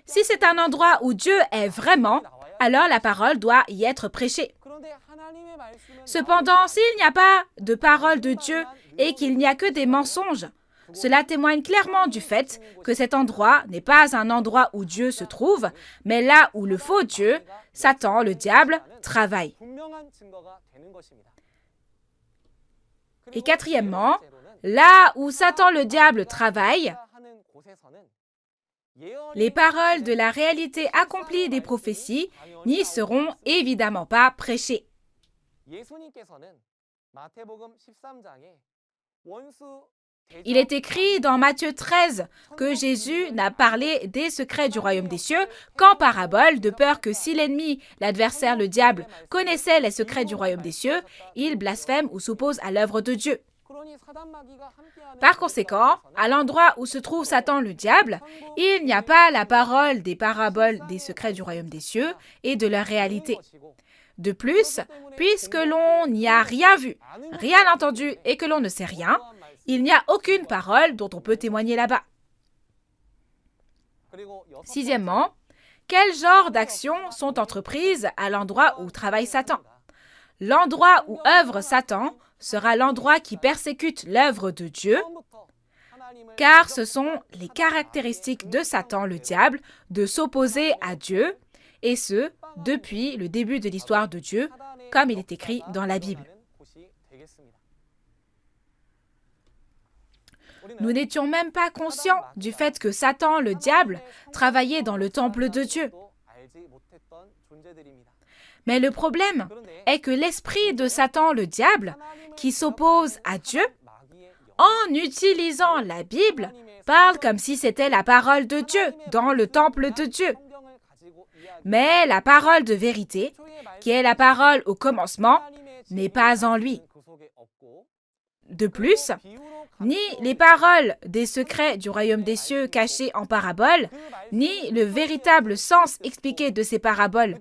si c'est un endroit où Dieu est vraiment, alors la parole doit y être prêchée. Cependant, s'il n'y a pas de parole de Dieu et qu'il n'y a que des mensonges, cela témoigne clairement du fait que cet endroit n'est pas un endroit où Dieu se trouve, mais là où le faux Dieu, Satan, le diable, travaille. Et quatrièmement, là où Satan, le diable, travaille, les paroles de la réalité accomplie des prophéties n'y seront évidemment pas prêchées. Il est écrit dans Matthieu 13 que Jésus n'a parlé des secrets du royaume des cieux qu'en parabole, de peur que si l'ennemi, l'adversaire, le diable, connaissait les secrets du royaume des cieux, il blasphème ou s'oppose à l'œuvre de Dieu. Par conséquent, à l'endroit où se trouve Satan le diable, il n'y a pas la parole des paraboles des secrets du royaume des cieux et de leur réalité. De plus, puisque l'on n'y a rien vu, rien entendu et que l'on ne sait rien, il n'y a aucune parole dont on peut témoigner là-bas. Sixièmement, quel genre d'actions sont entreprises à l'endroit où travaille Satan? L'endroit où œuvre Satan sera l'endroit qui persécute l'œuvre de Dieu, car ce sont les caractéristiques de Satan, le diable, de s'opposer à Dieu, et ce, depuis le début de l'histoire de Dieu, comme il est écrit dans la Bible. Nous n'étions même pas conscients du fait que Satan, le diable, travaillait dans le temple de Dieu. Mais le problème est que l'esprit de Satan, le diable, qui s'oppose à Dieu, en utilisant la Bible, parle comme si c'était la parole de Dieu dans le temple de Dieu. Mais la parole de vérité, qui est la parole au commencement, n'est pas en lui. De plus, ni les paroles des secrets du royaume des cieux cachés en paraboles, ni le véritable sens expliqué de ces paraboles,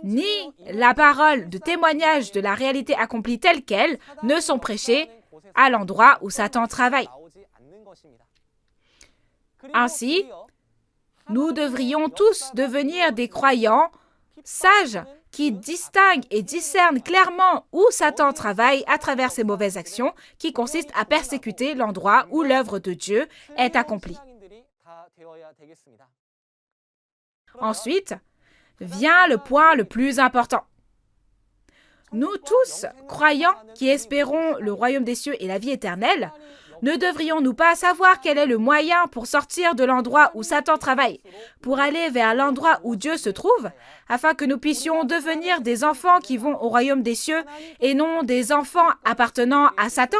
ni la parole de témoignage de la réalité accomplie telle qu'elle ne sont prêchées à l'endroit où Satan travaille. Ainsi, nous devrions tous devenir des croyants sages qui distinguent et discernent clairement où Satan travaille à travers ses mauvaises actions qui consistent à persécuter l'endroit où l'œuvre de Dieu est accomplie. Ensuite, vient le point le plus important. Nous tous, croyants qui espérons le royaume des cieux et la vie éternelle, ne devrions-nous pas savoir quel est le moyen pour sortir de l'endroit où Satan travaille, pour aller vers l'endroit où Dieu se trouve, afin que nous puissions devenir des enfants qui vont au royaume des cieux et non des enfants appartenant à Satan?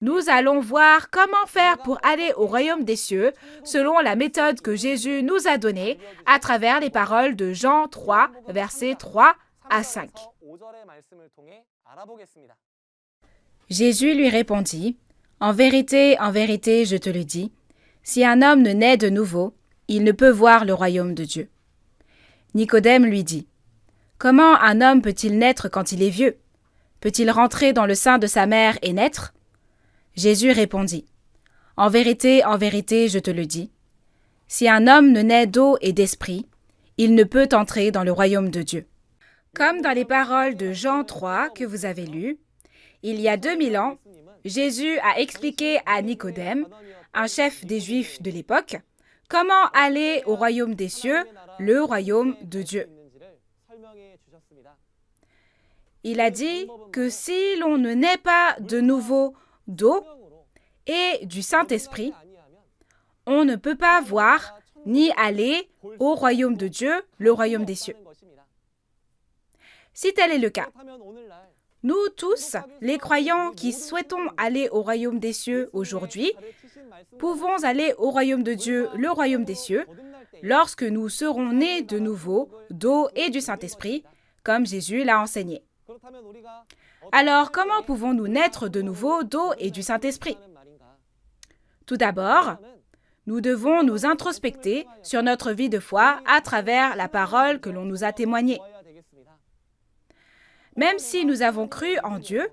Nous allons voir comment faire pour aller au royaume des cieux selon la méthode que Jésus nous a donnée à travers les paroles de Jean 3, versets 3 à 5. Jésus lui répondit, « En vérité, je te le dis, si un homme ne naît de nouveau, il ne peut voir le royaume de Dieu. » Nicodème lui dit, « Comment un homme peut-il naître quand il est vieux? Peut-il rentrer dans le sein de sa mère et naître? » Jésus répondit, « En vérité, je te le dis, Si un homme ne naît d'eau et d'esprit, il ne peut entrer dans le royaume de Dieu. Comme dans les paroles de Jean 3 que vous avez lues, il y a 2000 ans, Jésus a expliqué à Nicodème, un chef des Juifs de l'époque, comment aller au royaume des cieux, le royaume de Dieu. Il a dit que si l'on ne naît pas de nouveau d'eau et du Saint-Esprit, on ne peut pas voir ni aller au royaume de Dieu, le royaume des cieux. Si tel est le cas, nous tous, les croyants qui souhaitons aller au royaume des cieux aujourd'hui, pouvons aller au royaume de Dieu, le royaume des cieux, lorsque nous serons nés de nouveau d'eau et du Saint-Esprit, comme Jésus l'a enseigné. Alors, comment pouvons-nous naître de nouveau d'eau et du Saint-Esprit? Tout d'abord, nous devons nous introspecter sur notre vie de foi à travers la parole que l'on nous a témoignée. Même si nous avons cru en Dieu,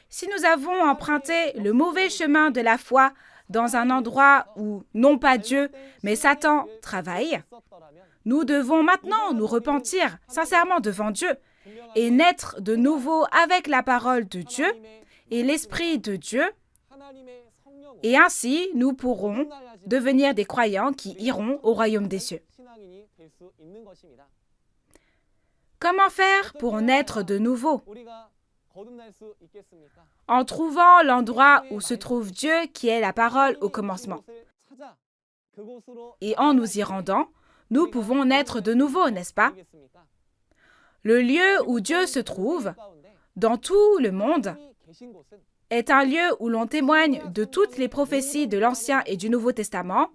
si nous avons emprunté le mauvais chemin de la foi dans un endroit où non pas Dieu, mais Satan travaille, nous devons maintenant nous repentir sincèrement devant Dieu et naître de nouveau avec la parole de Dieu et l'Esprit de Dieu, et ainsi nous pourrons devenir des croyants qui iront au royaume des cieux. Comment faire pour naître de nouveau? En trouvant l'endroit où se trouve Dieu qui est la parole au commencement. Et en nous y rendant, nous pouvons naître de nouveau, n'est-ce pas? Le lieu où Dieu se trouve, dans tout le monde, est un lieu où l'on témoigne de toutes les prophéties de l'Ancien et du Nouveau Testament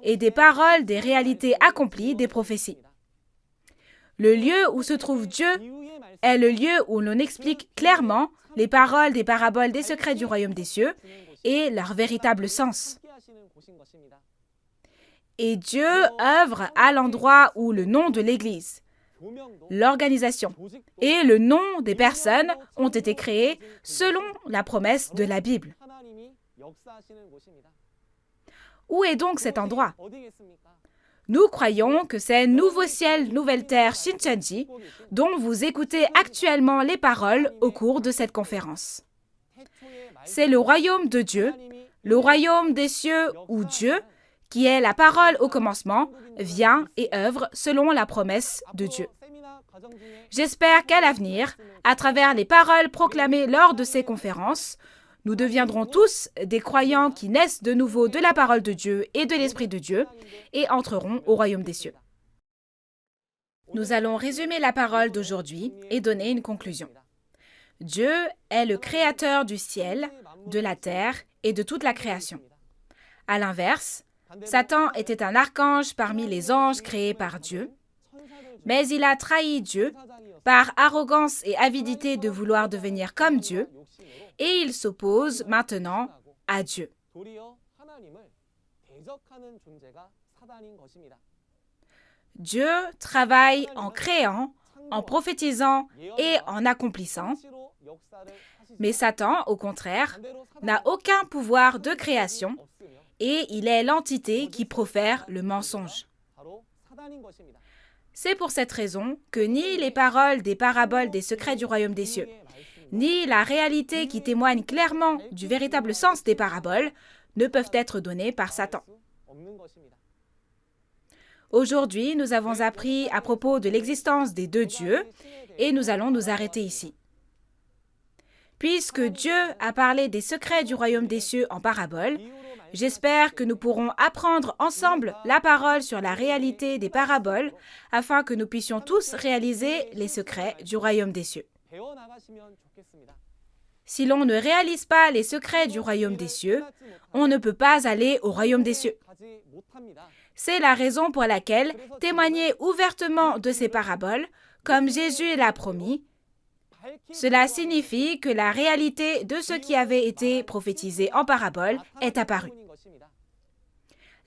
et des paroles des réalités accomplies des prophéties. Le lieu où se trouve Dieu est le lieu où l'on explique clairement les paroles des paraboles des secrets du royaume des cieux et leur véritable sens. Et Dieu œuvre à l'endroit où le nom de l'Église, l'organisation et le nom des personnes ont été créés selon la promesse de la Bible. Où est donc cet endroit? Nous croyons que c'est Nouveau Ciel, Nouvelle Terre, Shincheonji, dont vous écoutez actuellement les paroles au cours de cette conférence. C'est le royaume de Dieu, le royaume des cieux où Dieu, qui est la parole au commencement, vient et œuvre selon la promesse de Dieu. J'espère qu'à l'avenir, à travers les paroles proclamées lors de ces conférences, nous deviendrons tous des croyants qui naissent de nouveau de la parole de Dieu et de l'Esprit de Dieu et entreront au royaume des cieux. Nous allons résumer la parole d'aujourd'hui et donner une conclusion. Dieu est le créateur du ciel, de la terre et de toute la création. À l'inverse, Satan était un archange parmi les anges créés par Dieu, mais il a trahi Dieu par arrogance et avidité de vouloir devenir comme Dieu, et il s'oppose maintenant à Dieu. Dieu travaille en créant, en prophétisant et en accomplissant, mais Satan, au contraire, n'a aucun pouvoir de création et il est l'entité qui profère le mensonge. C'est pour cette raison que ni les paroles des paraboles des secrets du royaume des cieux, ni la réalité qui témoigne clairement du véritable sens des paraboles ne peuvent être données par Satan. Aujourd'hui, nous avons appris à propos de l'existence des deux dieux et nous allons nous arrêter ici. Puisque Dieu a parlé des secrets du royaume des cieux en paraboles, j'espère que nous pourrons apprendre ensemble la parole sur la réalité des paraboles afin que nous puissions tous réaliser les secrets du royaume des cieux. Si l'on ne réalise pas les secrets du royaume des cieux, on ne peut pas aller au royaume des cieux. C'est la raison pour laquelle témoigner ouvertement de ces paraboles, comme Jésus l'a promis, cela signifie que la réalité de ce qui avait été prophétisé en parabole est apparue.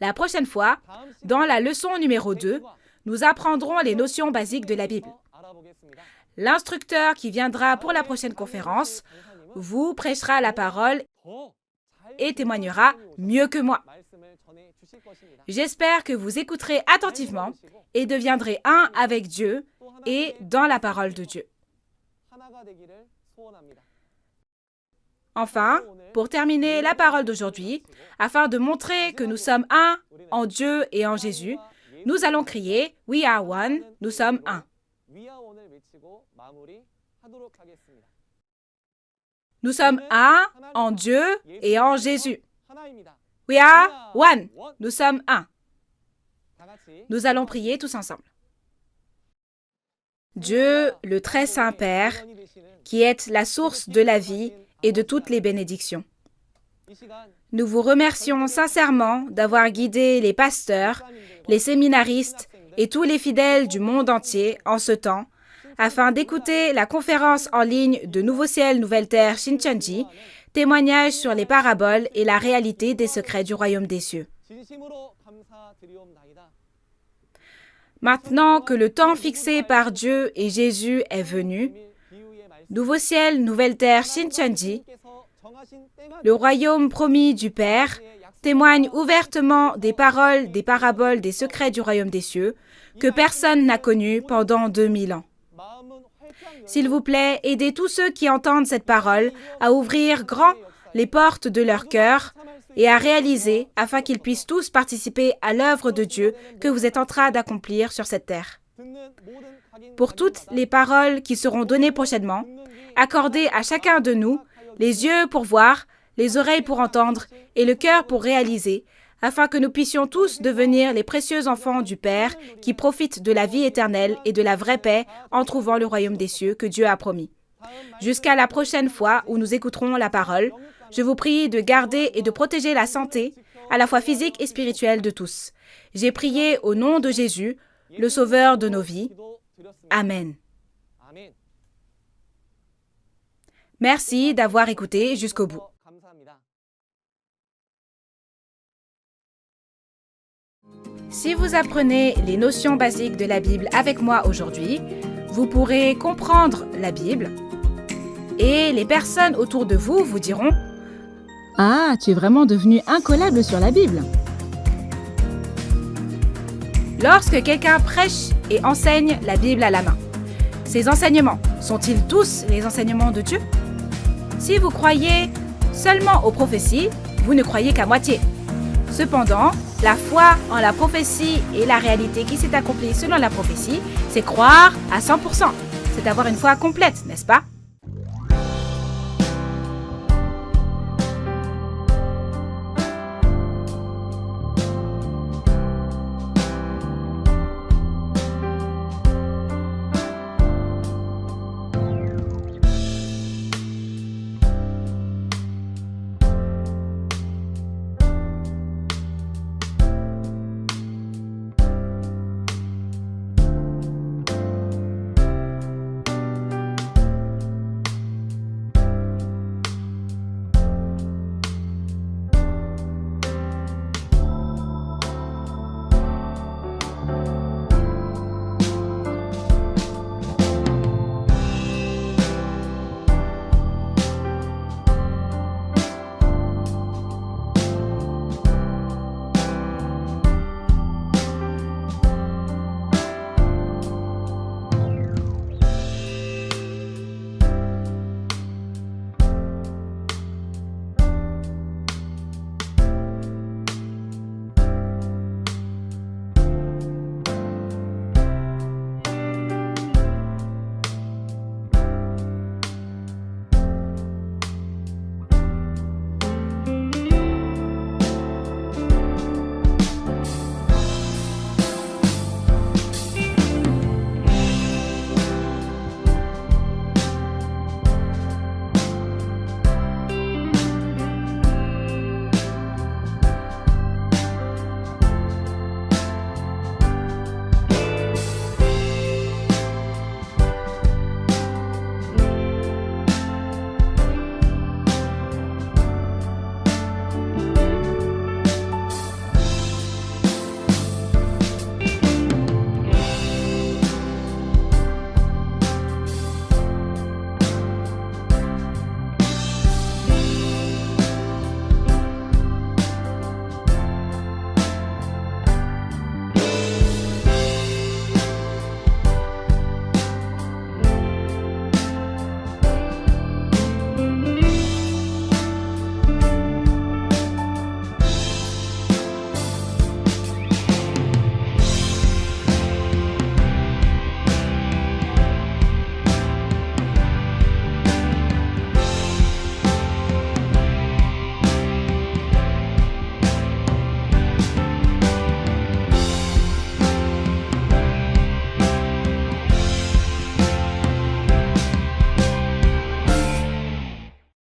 La prochaine fois, dans la leçon numéro 2, nous apprendrons les notions basiques de la Bible. L'instructeur qui viendra pour la prochaine conférence vous prêchera la parole et témoignera mieux que moi. J'espère que vous écouterez attentivement et deviendrez un avec Dieu et dans la parole de Dieu. Enfin, pour terminer la parole d'aujourd'hui, afin de montrer que nous sommes un en Dieu et en Jésus, nous allons crier « We are one », nous sommes un. Nous sommes un en Dieu et en Jésus. We are one, nous sommes un. Nous allons prier tous ensemble. Dieu, le très saint Père, qui êtes la source de la vie et de toutes les bénédictions. Nous vous remercions sincèrement d'avoir guidé les pasteurs, les séminaristes et tous les fidèles du monde entier en ce temps, afin d'écouter la conférence en ligne de Nouveau Ciel, Nouvelle Terre, Shincheonji, témoignage sur les paraboles et la réalité des secrets du royaume des cieux. Maintenant que le temps fixé par Dieu et Jésus est venu, Nouveau Ciel, Nouvelle Terre, Shincheonji, le royaume promis du Père, témoigne ouvertement des paroles, des paraboles, des secrets du royaume des cieux que personne n'a connus pendant 2000 ans. S'il vous plaît, aidez tous ceux qui entendent cette parole à ouvrir grand les portes de leur cœur et à réaliser afin qu'ils puissent tous participer à l'œuvre de Dieu que vous êtes en train d'accomplir sur cette terre. Pour toutes les paroles qui seront données prochainement, accordez à chacun de nous les yeux pour voir, les oreilles pour entendre et le cœur pour réaliser, afin que nous puissions tous devenir les précieux enfants du Père qui profitent de la vie éternelle et de la vraie paix en trouvant le royaume des cieux que Dieu a promis. Jusqu'à la prochaine fois où nous écouterons la parole, je vous prie de garder et de protéger la santé, à la fois physique et spirituelle de tous. J'ai prié au nom de Jésus, le Sauveur de nos vies. Amen. Merci d'avoir écouté jusqu'au bout. Si vous apprenez les notions basiques de la Bible avec moi aujourd'hui, vous pourrez comprendre la Bible et les personnes autour de vous vous diront « Ah, tu es vraiment devenu incollable sur la Bible !» Lorsque quelqu'un prêche et enseigne la Bible à la main, ces enseignements sont-ils tous les enseignements de Dieu? Si vous croyez seulement aux prophéties, vous ne croyez qu'à moitié. Cependant, la foi en la prophétie et la réalité qui s'est accomplie selon la prophétie, c'est croire à 100%. C'est avoir une foi complète, n'est-ce pas?